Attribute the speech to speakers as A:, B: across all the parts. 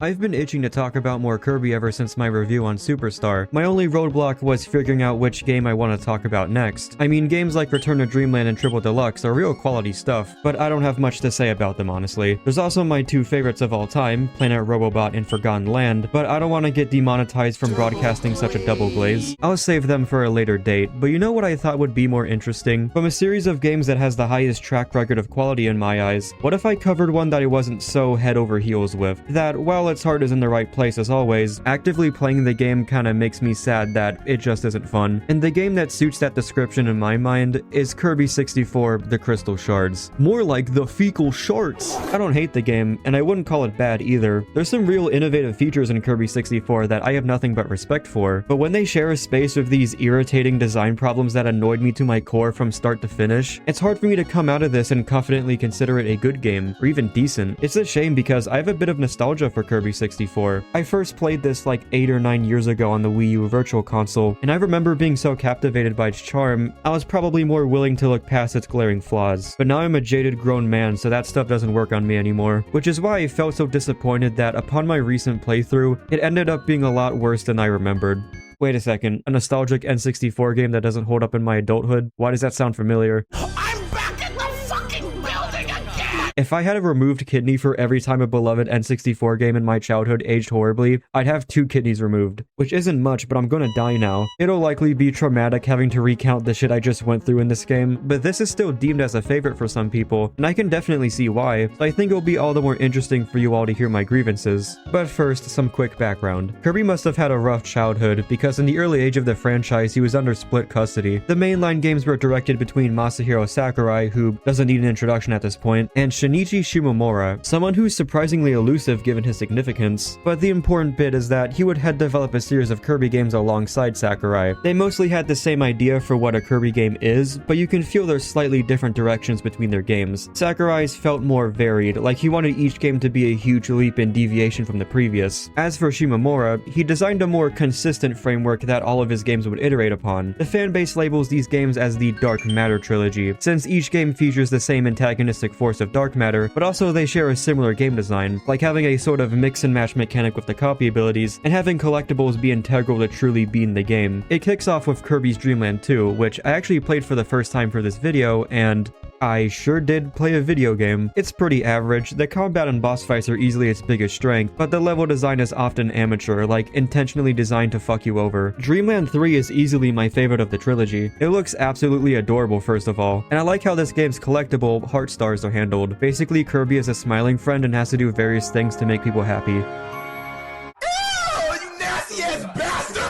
A: I've been itching to talk about more Kirby ever since my review on Superstar. My only roadblock was figuring out which game I want to talk about next. I mean, games like Return to Dreamland and Triple Deluxe are real quality stuff, but I don't have much to say about them honestly. There's also my two favorites of all time, Planet Robobot and Forgotten Land, but I don't want to get demonetized from broadcasting such a double glaze. I'll save them for a later date, but you know what I thought would be more interesting? From a series of games that has the highest track record of quality in my eyes, what if I covered one that I wasn't so head over heels with? That, while its heart is in the right place as always, actively playing the game kinda makes me sad that it just isn't fun. And the game that suits that description in my mind is Kirby 64, The Crystal Shards. More like the fecal shards. I don't hate the game, and I wouldn't call it bad either. There's some real innovative features in Kirby 64 that I have nothing but respect for, but when they share a space with these irritating design problems that annoyed me to my core from start to finish, it's hard for me to come out of this and confidently consider it a good game, or even decent. It's a shame because I have a bit of nostalgia for Kirby 64. I first played this like 8 or 9 years ago on the Wii U Virtual Console, and I remember being so captivated by its charm, I was probably more willing to look past its glaring flaws. But now I'm a jaded grown man, so that stuff doesn't work on me anymore, which is why I felt so disappointed that upon my recent playthrough, it ended up being a lot worse than I remembered. Wait a second, a nostalgic N64 game that doesn't hold up in my adulthood? Why does that sound familiar? If I had a removed kidney for every time a beloved N64 game in my childhood aged horribly, I'd have 2 kidneys removed. Which isn't much, but I'm gonna die now. It'll likely be traumatic having to recount the shit I just went through in this game, but this is still deemed as a favorite for some people, and I can definitely see why, so I think it'll be all the more interesting for you all to hear my grievances. But first, some quick background. Kirby must have had a rough childhood, because in the early age of the franchise, he was under split custody. The mainline games were directed between Masahiro Sakurai, who doesn't need an introduction at this point, and Shinichi Shimomura, someone who's surprisingly elusive given his significance. But the important bit is that he would head develop a series of Kirby games alongside Sakurai. They mostly had the same idea for what a Kirby game is, but you can feel there's slightly different directions between their games. Sakurai's felt more varied, like he wanted each game to be a huge leap in deviation from the previous. As for Shimomura, he designed a more consistent framework that all of his games would iterate upon. The fanbase labels these games as the Dark Matter trilogy, since each game features the same antagonistic force of dark matter, but also they share a similar game design, like having a sort of mix and match mechanic with the copy abilities, and having collectibles be integral to truly beating the game. It kicks off with Kirby's Dreamland 2, which I actually played for the first time for this video, and I sure did play a video game. It's pretty average, the combat and boss fights are easily its biggest strength, but the level design is often amateur, like intentionally designed to fuck you over. Dreamland 3 is easily my favorite of the trilogy. It looks absolutely adorable first of all, and I like how this game's collectible heart stars are handled. Basically, Kirby is a smiling friend and has to do various things to make people happy.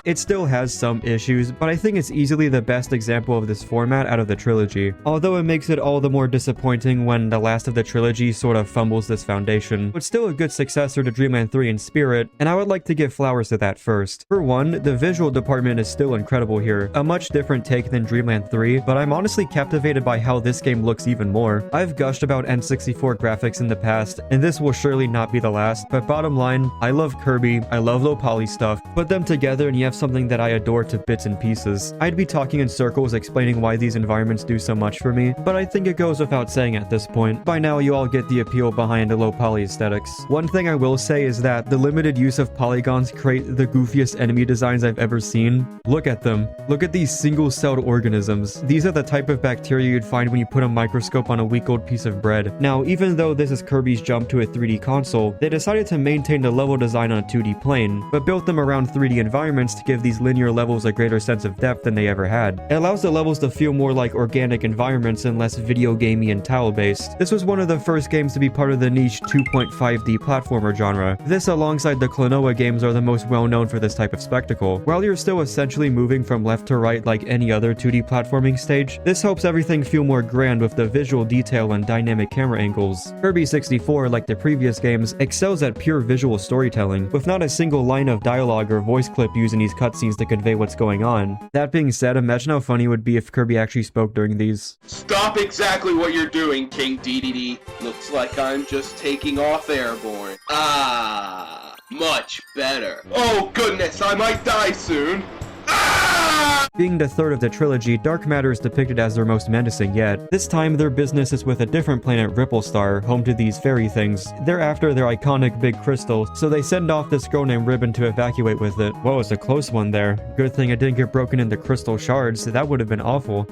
A: It still has some issues, but I think it's easily the best example of this format out of the trilogy, although it makes it all the more disappointing when the last of the trilogy sort of fumbles this foundation. It's still a good successor to Dreamland 3 in spirit, and I would like to give flowers to that first. For one, the visual department is still incredible here, a much different take than Dreamland 3, but I'm honestly captivated by how this game looks even more. I've gushed about N64 graphics in the past, and this will surely not be the last, but bottom line, I love Kirby, I love low poly stuff. Put them together and you have something that I adore to bits and pieces. I'd be talking in circles explaining why these environments do so much for me, but I think it goes without saying at this point. By now you all get the appeal behind the low poly aesthetics. One thing I will say is that the limited use of polygons create the goofiest enemy designs I've ever seen. Look at them. Look at these single-celled organisms. These are the type of bacteria you'd find when you put a microscope on a week-old piece of bread. Now, even though this is Kirby's jump to a 3D console, they decided to maintain the level design on a 2D plane, but built them around 3D environments to give these linear levels a greater sense of depth than they ever had. It allows the levels to feel more like organic environments and less video gamey and tile-based. This was one of the first games to be part of the niche 2.5D platformer genre. This alongside the Klonoa games are the most well-known for this type of spectacle. While you're still essentially moving from left to right like any other 2D platforming stage, this helps everything feel more grand with the visual detail and dynamic camera angles. Kirby 64, like the previous games, excels at pure visual storytelling, with not a single line of dialogue or voice clip used in these cutscenes to convey what's going on. That being said, imagine how funny it would be if Kirby actually spoke during these.
B: Stop exactly what you're doing, King DDD. Looks like I'm just taking off airborne. Ah, much better. Oh goodness, I might die soon.
A: Being the third of the trilogy, dark matter is depicted as their most menacing yet. This time, their business is with a different planet, Ripple Star, home to these fairy things. They're after their iconic big crystal, so they send off this girl named Ribbon to evacuate with it. Whoa, it's a close one there. Good thing it didn't get broken into crystal shards, that would have been awful.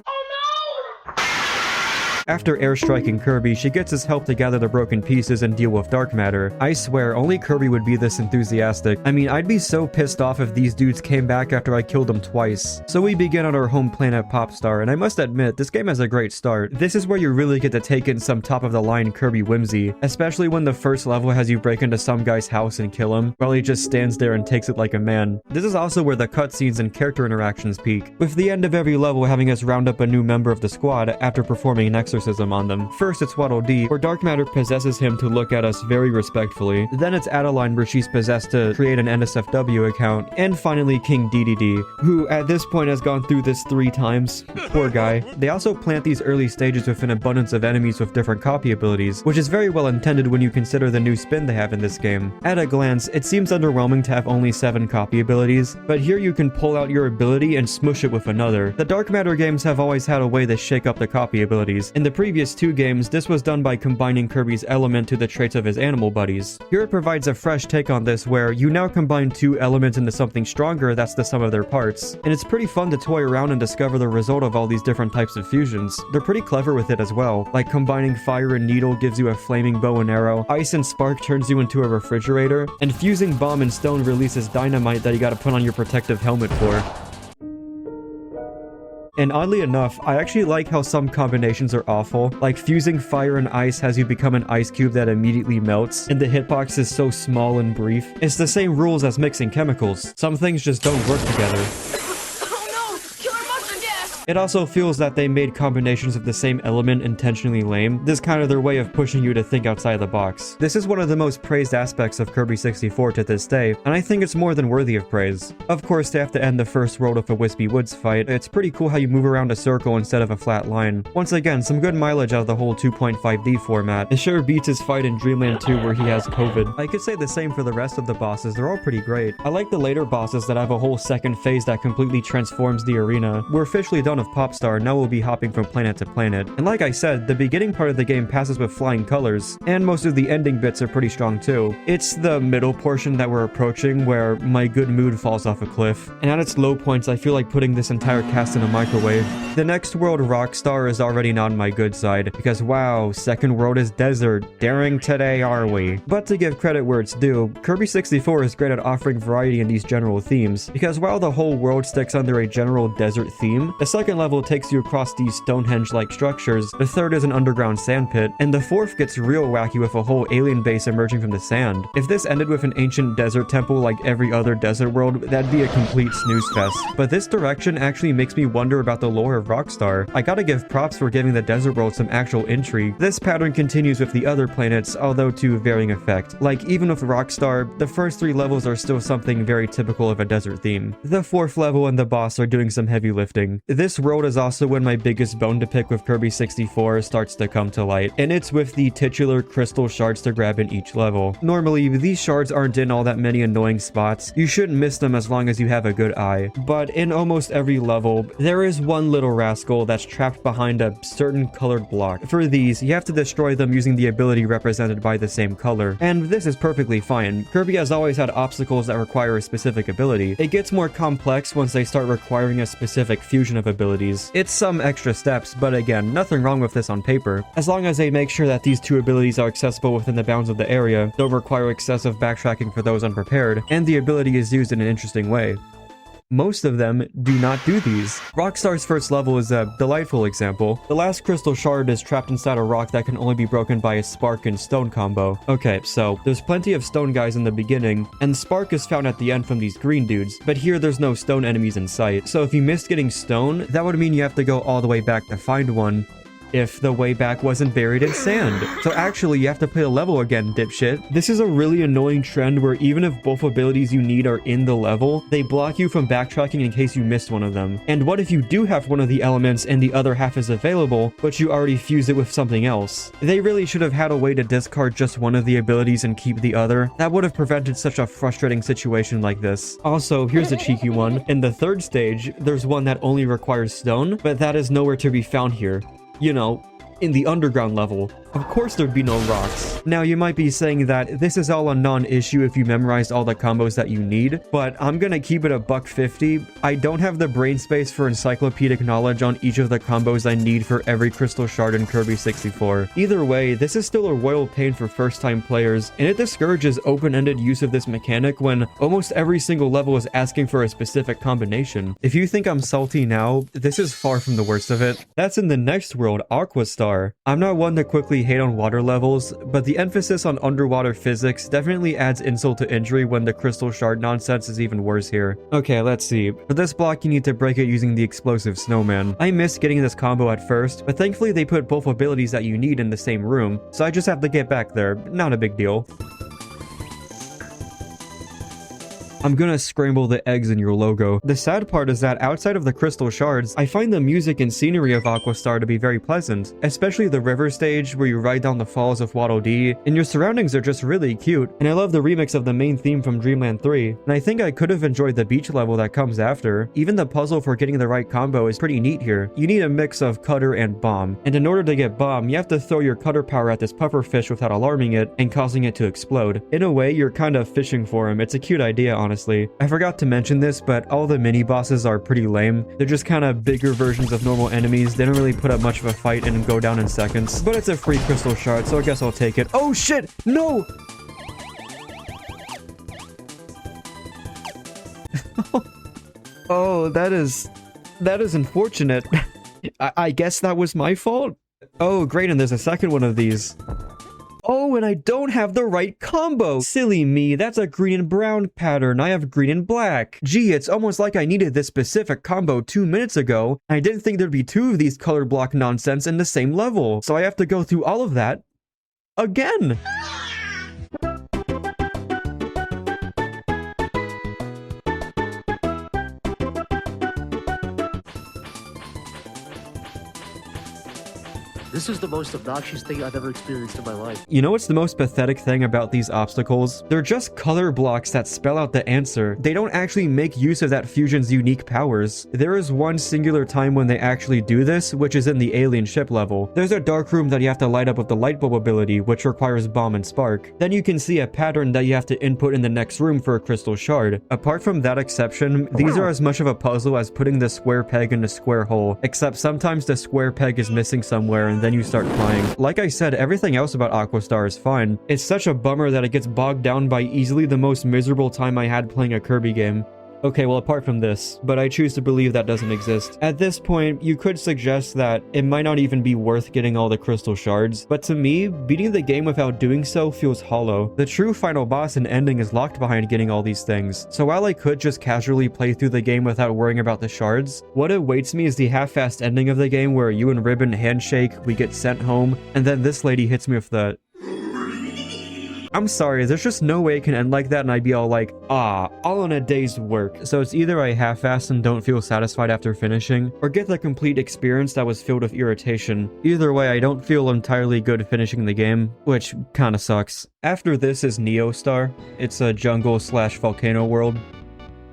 A: After airstriking Kirby, she gets his help to gather the broken pieces and deal with dark matter. I swear, only Kirby would be this enthusiastic. I mean, I'd be so pissed off if these dudes came back after I killed them twice. So we begin on our home planet Popstar, and I must admit, this game has a great start. This is where you really get to take in some top-of-the-line Kirby whimsy, especially when the first level has you break into some guy's house and kill him, while he just stands there and takes it like a man. This is also where the cutscenes and character interactions peak, with the end of every level having us round up a new member of the squad after performing an exorcism on them. First, it's Waddle Dee, where dark matter possesses him to look at us very respectfully. Then it's Adeline, where she's possessed to create an NSFW account. And finally, King DDD, who at this point has gone through this 3 times. Poor guy. They also plant these early stages with an abundance of enemies with different copy abilities, which is very well intended when you consider the new spin they have in this game. At a glance, it seems underwhelming to have only 7 copy abilities, but here you can pull out your ability and smush it with another. The dark matter games have always had a way to shake up the copy abilities. In the previous 2 games, this was done by combining Kirby's element to the traits of his animal buddies. Here it provides a fresh take on this where you now combine 2 elements into something stronger that's the sum of their parts. And it's pretty fun to toy around and discover the result of all these different types of fusions. They're pretty clever with it as well, like combining fire and needle gives you a flaming bow and arrow, ice and spark turns you into a refrigerator, and fusing bomb and stone releases dynamite that you gotta put on your protective helmet for. And oddly enough, I actually like how some combinations are awful, like fusing fire and ice has you become an ice cube that immediately melts, and the hitbox is so small and brief. It's the same rules as mixing chemicals. Some things just don't work together. It also feels that they made combinations of the same element intentionally lame. This is kind of their way of pushing you to think outside the box. This is one of the most praised aspects of Kirby 64 to this day, and I think it's more than worthy of praise. Of course, they have to end the first world with a Wispy Woods fight. It's pretty cool how you move around a circle instead of a flat line. Once again, some good mileage out of the whole 2.5D format. It sure beats his fight in Dreamland 2 where he has COVID. I could say the same for the rest of the bosses, they're all pretty great. I like the later bosses that have a whole second phase that completely transforms the arena. We're officially done of Popstar, now we'll be hopping from planet to planet. And like I said, the beginning part of the game passes with flying colors, and most of the ending bits are pretty strong too. It's the middle portion that we're approaching where my good mood falls off a cliff, and at its low points I feel like putting this entire cast in a microwave. The next world, Rockstar, is already not on my good side, because wow, second world is desert. Daring today, are we? But to give credit where it's due, Kirby 64 is great at offering variety in these general themes, because while the whole world sticks under a general desert theme, the second level takes you across these Stonehenge-like structures, the third is an underground sandpit, and the fourth gets real wacky with a whole alien base emerging from the sand. If this ended with an ancient desert temple like every other desert world, that'd be a complete snooze fest. But this direction actually makes me wonder about the lore of Rockstar. I gotta give props for giving the desert world some actual intrigue. This pattern continues with the other planets, although to varying effect. Like, even with Rockstar, the first 3 levels are still something very typical of a desert theme. The 4th level and the boss are doing some heavy lifting. This world is also when my biggest bone to pick with Kirby 64 starts to come to light, and it's with the titular crystal shards to grab in each level. Normally, these shards aren't in all that many annoying spots. You shouldn't miss them as long as you have a good eye. But in almost every level, there is one little rascal that's trapped behind a certain colored block. For these, you have to destroy them using the ability represented by the same color. And this is perfectly fine. Kirby has always had obstacles that require a specific ability. It gets more complex once they start requiring a specific fusion of abilities. It's some extra steps, but again, nothing wrong with this on paper. As long as they make sure that these 2 abilities are accessible within the bounds of the area, don't require excessive backtracking for those unprepared, and the ability is used in an interesting way. Most of them do not do these. Rockstar's first level is a delightful example. The last crystal shard is trapped inside a rock that can only be broken by a spark and stone combo. Okay, so there's plenty of stone guys in the beginning, and spark is found at the end from these green dudes, but here there's no stone enemies in sight. So if you missed getting stone, that would mean you have to go all the way back to find one, if the way back wasn't buried in sand. So actually, you have to play the level again, dipshit. This is a really annoying trend where even if both abilities you need are in the level, they block you from backtracking in case you missed one of them. And what if you do have one of the elements and the other half is available, but you already fused it with something else? They really should have had a way to discard just one of the abilities and keep the other. That would have prevented such a frustrating situation like this. Also, here's a cheeky one. In the third stage, there's one that only requires stone, but that is nowhere to be found here. You know, in the underground level. Of course there'd be no rocks. Now you might be saying that this is all a non-issue if you memorized all the combos that you need, but I'm gonna keep it a $1.50. I don't have the brain space for encyclopedic knowledge on each of the combos I need for every crystal shard in Kirby 64. Either way, this is still a royal pain for first-time players, and it discourages open-ended use of this mechanic when almost every single level is asking for a specific combination. If you think I'm salty now, this is far from the worst of it. That's in the next world, Aqua Star. I'm not one to quickly hate on water levels, but the emphasis on underwater physics definitely adds insult to injury when the crystal shard nonsense is even worse here. Okay, let's see. For this block, you need to break it using the explosive snowman. I missed getting this combo at first, but thankfully they put both abilities that you need in the same room, so I just have to get back there. Not a big deal. I'm gonna scramble the eggs in your logo. The sad part is that outside of the crystal shards, I find the music and scenery of Aqua Star to be very pleasant, especially the river stage where you ride down the falls of Waddle Dee, and your surroundings are just really cute, and I love the remix of the main theme from Dreamland 3, and I think I could have enjoyed the beach level that comes after. Even the puzzle for getting the right combo is pretty neat here. You need a mix of cutter and bomb, and in order to get bomb, you have to throw your cutter power at this pufferfish without alarming it and causing it to explode. In a way, you're kind of fishing for him. It's a cute idea, honestly. I forgot to mention this, but all the mini-bosses are pretty lame. They're just kind of bigger versions of normal enemies. They don't really put up much of a fight and go down in seconds. But it's a free crystal shard, so I guess I'll take it. Oh shit! No! Oh, that is unfortunate. I guess that was my fault. Oh, great, and there's a second one of these. Oh, and I don't have the right combo. Silly me, that's a green and brown pattern. I have green and black. Gee, it's almost like I needed this specific combo 2 minutes ago. I didn't think there'd be two of these color block nonsense in the same level. So I have to go through all of that again.
C: This is the most obnoxious thing I've ever experienced in my life.
A: You know what's the most pathetic thing about these obstacles? They're just color blocks that spell out the answer. They don't actually make use of that fusion's unique powers. There is one singular time when they actually do this, which is in the alien ship level. There's a dark room that you have to light up with the light bulb ability, which requires bomb and spark. Then you can see a pattern that you have to input in the next room for a crystal shard. Apart from that exception, these are as much of a puzzle as putting the square peg in a square hole, except sometimes the square peg is missing somewhere and then you start crying. Like I said, everything else about Aqua Star is fine. It's such a bummer that it gets bogged down by easily the most miserable time I had playing a Kirby game. Okay, well, apart from this, but I choose to believe that doesn't exist. At this point, you could suggest that it might not even be worth getting all the crystal shards, but to me, beating the game without doing so feels hollow. The true final boss and ending is locked behind getting all these things, so while I could just casually play through the game without worrying about the shards, what awaits me is the half-assed ending of the game where you and Ribbon handshake, we get sent home, and then this lady hits me with the... I'm sorry, there's just no way it can end like that and I'd be all like, ah, all in a day's work. So it's either I half-ass and don't feel satisfied after finishing, or get the complete experience that was filled with irritation. Either way, I don't feel entirely good finishing the game, which kinda sucks. After this is Neo Star. It's a jungle/volcano world.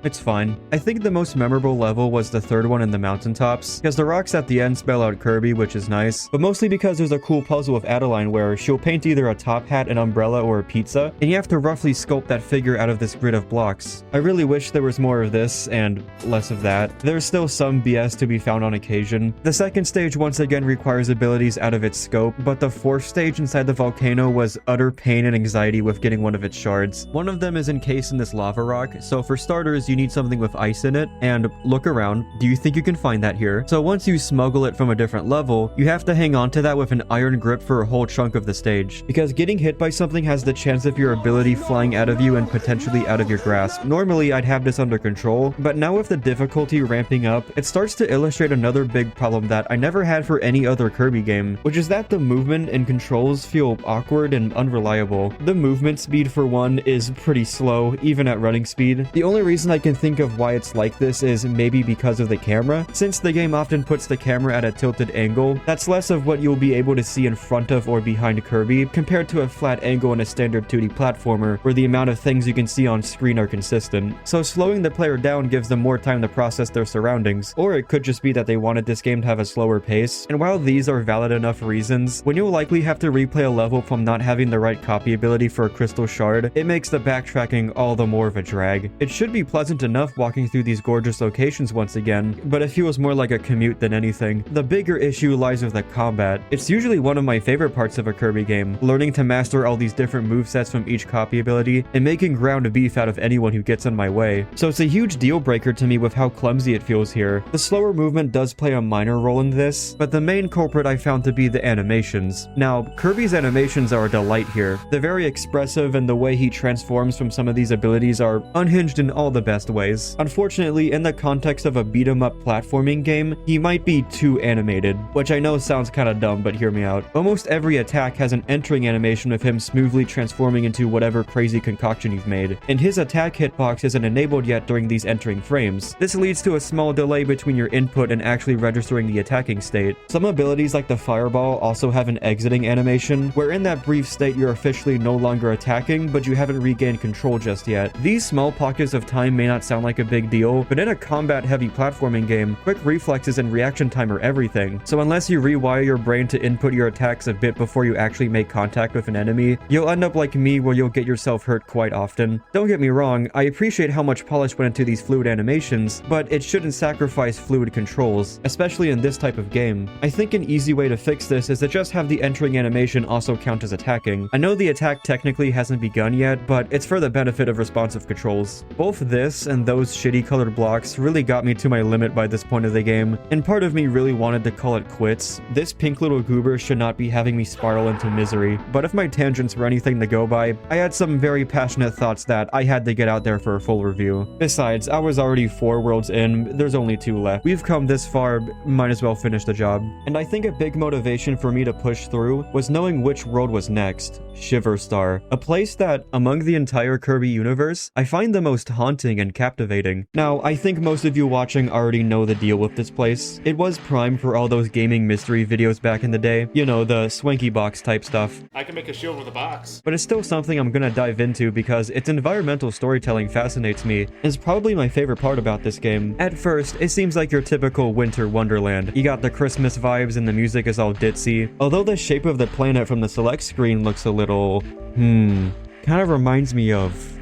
A: It's fine. I think the most memorable level was the third one in the mountaintops, because the rocks at the end spell out Kirby, which is nice, but mostly because there's a cool puzzle with Adeline where she'll paint either a top hat, an umbrella, or a pizza, and you have to roughly sculpt that figure out of this grid of blocks. I really wish there was more of this, and less of that. There's still some BS to be found on occasion. The second stage once again requires abilities out of its scope, but the fourth stage inside the volcano was utter pain and anxiety with getting one of its shards. One of them is encased in this lava rock, so for starters, you you need something with ice in it, and look around. Do you think you can find that here? So once you smuggle it from a different level, you have to hang on to that with an iron grip for a whole chunk of the stage, because getting hit by something has the chance of your ability flying out of you and potentially out of your grasp. Normally, I'd have this under control, but now with the difficulty ramping up, it starts to illustrate another big problem that I never had for any other Kirby game, which is that the movement and controls feel awkward and unreliable. The movement speed, for one, is pretty slow, even at running speed. The only reason I can think of why it's like this is maybe because of the camera. Since the game often puts the camera at a tilted angle, that's less of what you'll be able to see in front of or behind Kirby, compared to a flat angle in a standard 2D platformer, where the amount of things you can see on screen are consistent. So slowing the player down gives them more time to process their surroundings, or it could just be that they wanted this game to have a slower pace. And while these are valid enough reasons, when you'll likely have to replay a level from not having the right copy ability for a crystal shard, it makes the backtracking all the more of a drag. It should be pleasant enough walking through these gorgeous locations once again, but it feels more like a commute than anything. The bigger issue lies with the combat. It's usually one of my favorite parts of a Kirby game, learning to master all these different movesets from each copy ability and making ground beef out of anyone who gets in my way. So it's a huge deal breaker to me with how clumsy it feels here. The slower movement does play a minor role in this, but the main culprit I found to be the animations. Now, Kirby's animations are a delight here. They're very expressive, and the way he transforms from some of these abilities are unhinged in all the best ways. Unfortunately, in the context of a beat-em-up platforming game, he might be too animated, which I know sounds kinda dumb, but hear me out. Almost every attack has an entering animation of him smoothly transforming into whatever crazy concoction you've made, and his attack hitbox isn't enabled yet during these entering frames. This leads to a small delay between your input and actually registering the attacking state. Some abilities like the fireball also have an exiting animation, where in that brief state you're officially no longer attacking, but you haven't regained control just yet. These small pockets of time may not sound like a big deal, but in a combat-heavy platforming game, quick reflexes and reaction time are everything. So unless you rewire your brain to input your attacks a bit before you actually make contact with an enemy, you'll end up like me where you'll get yourself hurt quite often. Don't get me wrong, I appreciate how much polish went into these fluid animations, but it shouldn't sacrifice fluid controls, especially in this type of game. I think an easy way to fix this is to just have the entering animation also count as attacking. I know the attack technically hasn't begun yet, but it's for the benefit of responsive controls. Both this and those shitty colored blocks really got me to my limit by this point of the game, and part of me really wanted to call it quits. This pink little goober should not be having me spiral into misery, but if my tangents were anything to go by, I had some very passionate thoughts that I had to get out there for a full review. Besides, I was already 4 worlds in, there's only 2 left. We've come this far, might as well finish the job. And I think a big motivation for me to push through was knowing which world was next, Shiver Star, a place that, among the entire Kirby universe, I find the most haunting and captivating. Now, I think most of you watching already know the deal with this place. It was prime for all those gaming mystery videos back in the day, you know, the swanky box type stuff.
D: I can make a shield with a box.
A: But it's still something I'm gonna dive into because its environmental storytelling fascinates me. It's probably my favorite part about this game. At first, it seems like your typical winter wonderland. You got the Christmas vibes and the music is all ditzy. Although the shape of the planet from the select screen looks a little, kind of reminds me of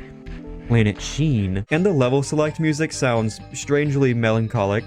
A: Planet Sheen. And the level select music sounds strangely melancholic.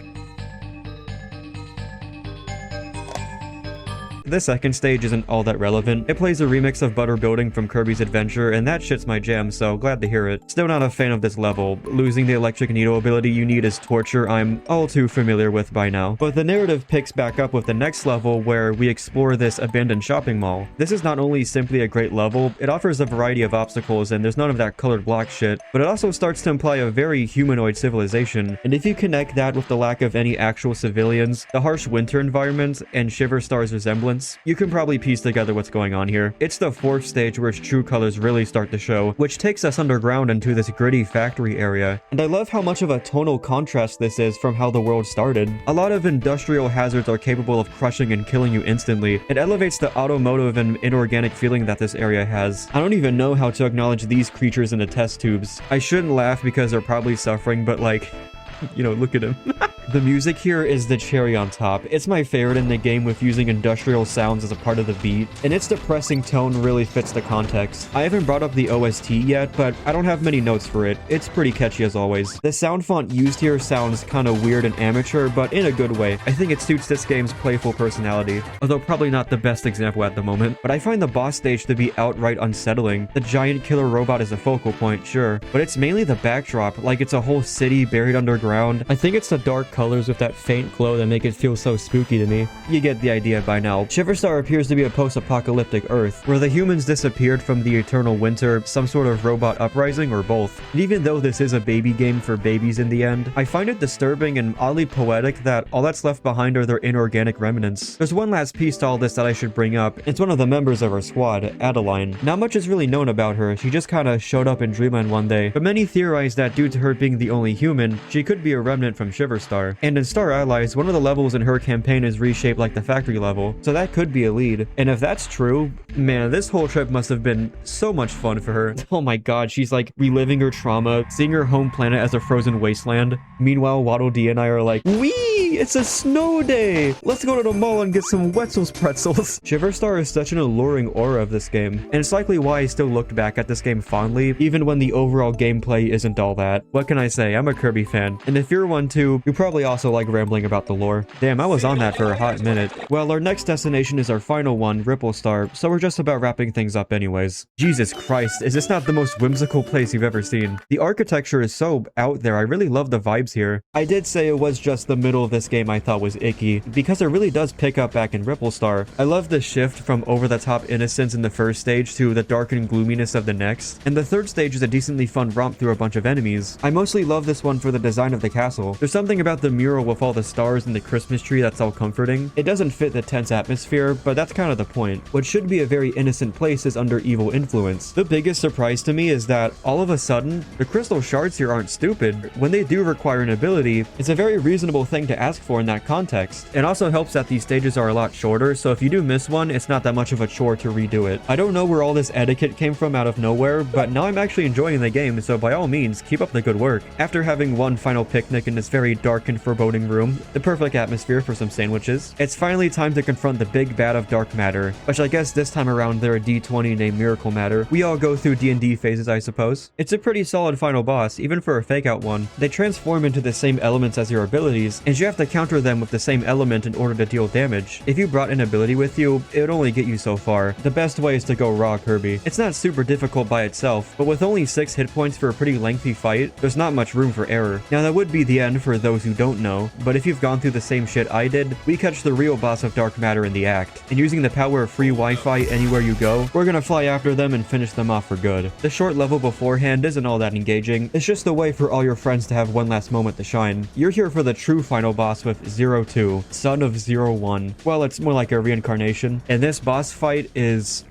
A: The second stage isn't all that relevant. It plays a remix of Butter Building from Kirby's Adventure, and that shit's my jam, so glad to hear it. Still not a fan of this level. Losing the electric needle ability you need is torture I'm all too familiar with by now. But the narrative picks back up with the next level where we explore this abandoned shopping mall. This is not only simply a great level, it offers a variety of obstacles and there's none of that colored block shit, but it also starts to imply a very humanoid civilization. And if you connect that with the lack of any actual civilians, the harsh winter environment, and Shiver Star's resemblance, you can probably piece together what's going on here. It's the 4th stage where its true colors really start to show, which takes us underground into this gritty factory area. And I love how much of a tonal contrast this is from how the world started. A lot of industrial hazards are capable of crushing and killing you instantly. It elevates the automotive and inorganic feeling that this area has. I don't even know how to acknowledge these creatures in the test tubes. I shouldn't laugh because they're probably suffering, but like, you know, look at him. The music here is the cherry on top. It's my favorite in the game, with using industrial sounds as a part of the beat, and its depressing tone really fits the context. I haven't brought up the OST yet, but I don't have many notes for it. It's pretty catchy as always. The sound font used here sounds kind of weird and amateur, but in a good way. I think it suits this game's playful personality, although probably not the best example at the moment. But I find the boss stage to be outright unsettling. The giant killer robot is a focal point, sure, but it's mainly the backdrop, like it's a whole city buried underground. I think it's the dark colors with that faint glow that make it feel so spooky to me. You get the idea by now. Shiver appears to be a post-apocalyptic Earth, where the humans disappeared from the eternal winter, some sort of robot uprising, or both. And even though this is a baby game for babies in the end, I find it disturbing and oddly poetic that all that's left behind are their inorganic remnants. There's one last piece to all this that I should bring up. It's one of the members of our squad, Adeline. Not much is really known about her. She just kinda showed up in Dreamland one day, but many theorize that due to her being the only human, she could be a remnant from Shiver. And in Star Allies, one of the levels in her campaign is reshaped like the factory level, so that could be a lead. And if that's true, man, this whole trip must have been so much fun for her. Oh my god, she's like reliving her trauma, seeing her home planet as a frozen wasteland. Meanwhile, Waddle Dee and I are like, wee! It's a snow day! Let's go to the mall and get some Wetzel's pretzels. Shiver is such an alluring aura of this game, and it's likely why I still looked back at this game fondly, even when the overall gameplay isn't all that. What can I say? I'm a Kirby fan, and if you're one too, you probably also like rambling about the lore. Damn, I was on that for a hot minute. Well, our next destination is our final one, Ripple Star, so we're just about wrapping things up anyways. Jesus Christ, is this not the most whimsical place you've ever seen? The architecture is so out there. I really love the vibes here. I did say it was just the middle of this game I thought was icky, because it really does pick up back in Ripple Star. I love the shift from over-the-top innocence in the first stage to the darkened gloominess of the next, and the third stage is a decently fun romp through a bunch of enemies. I mostly love this one for the design of the castle. There's something about the mural with all the stars and the Christmas tree that's all comforting. It doesn't fit the tense atmosphere, but that's kind of the point. What should be a very innocent place is under evil influence. The biggest surprise to me is that all of a sudden, the crystal shards here aren't stupid. When they do require an ability, it's a very reasonable thing to ask for in that context. It also helps that these stages are a lot shorter, so if you do miss one, it's not that much of a chore to redo it. I don't know where all this etiquette came from out of nowhere, but now I'm actually enjoying the game, so by all means, keep up the good work. After having one final picnic in this very dark and foreboding room, the perfect atmosphere for some sandwiches, it's finally time to confront the big bad of dark matter, which I guess this time around they're a D20 named Miracle Matter. We all go through D&D phases, I suppose. It's a pretty solid final boss, even for a fake out one. They transform into the same elements as your abilities, and you have to counter them with the same element in order to deal damage. If you brought an ability with you, it would only get you so far. The best way is to go raw Kirby. It's not super difficult by itself, but with only 6 hit points for a pretty lengthy fight, there's not much room for error. Now that would be the end for those who don't know, but if you've gone through the same shit I did, we catch the real boss of dark matter in the act, and using the power of free Wi-Fi anywhere you go, we're gonna fly after them and finish them off for good. The short level beforehand isn't all that engaging, it's just a way for all your friends to have one last moment to shine. You're here for the true final boss with 02, son of 01. Well, it's more like a reincarnation, and this boss fight is...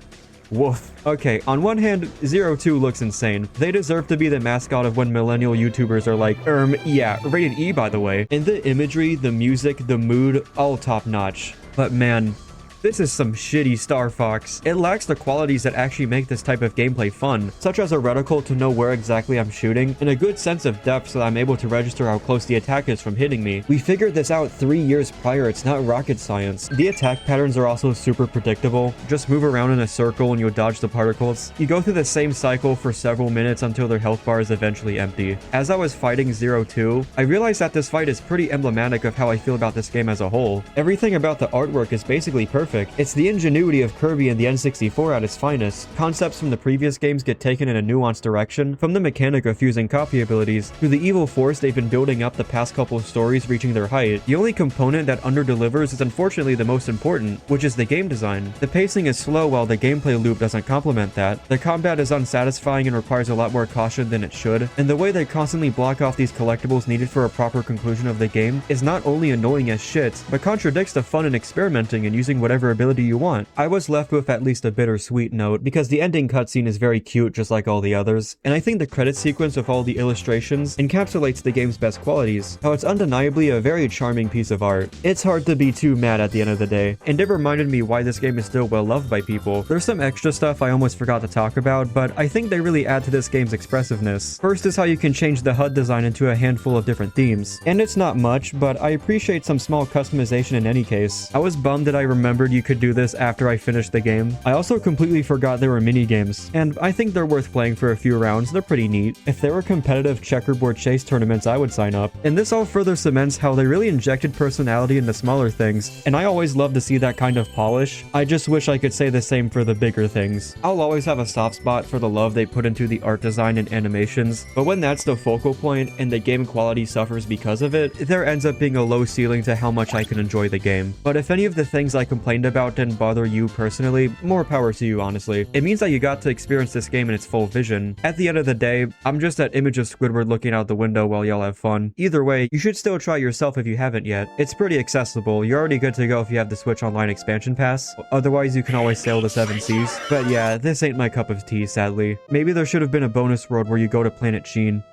A: woof. Okay, on one hand, 02 looks insane. They deserve to be the mascot of when millennial YouTubers are like, yeah, rated E by the way. And the imagery, the music, the mood, all top notch. But man, this is some shitty Star Fox. It lacks the qualities that actually make this type of gameplay fun, such as a reticle to know where exactly I'm shooting, and a good sense of depth so that I'm able to register how close the attack is from hitting me. We figured this out 3 years prior, it's not rocket science. The attack patterns are also super predictable. Just move around in a circle and you'll dodge the particles. You go through the same cycle for several minutes until their health bar is eventually empty. As I was fighting 02, I realized that this fight is pretty emblematic of how I feel about this game as a whole. Everything about the artwork is basically perfect. It's the ingenuity of Kirby and the N64 at its finest. Concepts from the previous games get taken in a nuanced direction, from the mechanic of fusing copy abilities to the evil force they've been building up the past couple of stories reaching their height. The only component that under-delivers is unfortunately the most important, which is the game design. The pacing is slow while the gameplay loop doesn't complement that. The combat is unsatisfying and requires a lot more caution than it should, and the way they constantly block off these collectibles needed for a proper conclusion of the game is not only annoying as shit, but contradicts the fun in experimenting and using whatever whatever ability you want. I was left with at least a bittersweet note, because the ending cutscene is very cute just like all the others, and I think the credit sequence with all the illustrations encapsulates the game's best qualities, how it's undeniably a very charming piece of art. It's hard to be too mad at the end of the day, and it reminded me why this game is still well loved by people. There's some extra stuff I almost forgot to talk about, but I think they really add to this game's expressiveness. First is how you can change the HUD design into a handful of different themes, and it's not much, but I appreciate some small customization in any case. I was bummed that I remembered you could do this after I finished the game. I also completely forgot there were mini-games, and I think they're worth playing for a few rounds. They're pretty neat. If there were competitive checkerboard chase tournaments, I would sign up. And this all further cements how they really injected personality into smaller things, and I always love to see that kind of polish. I just wish I could say the same for the bigger things. I'll always have a soft spot for the love they put into the art design and animations, but when that's the focal point and the game quality suffers because of it, there ends up being a low ceiling to how much I can enjoy the game. But if any of the things I complained about didn't bother you personally, more power to you, honestly. It means that you got to experience this game in its full vision. At the end of the day, I'm just that image of Squidward looking out the window while y'all have fun. Either way, you should still try yourself if you haven't yet. It's pretty accessible. You're already good to go if you have the Switch Online expansion pass. Otherwise, you can always sail the 7 seas. But yeah, this ain't my cup of tea, sadly. Maybe there should have been a bonus world where you go to Planet Sheen.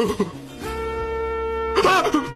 B: Ah!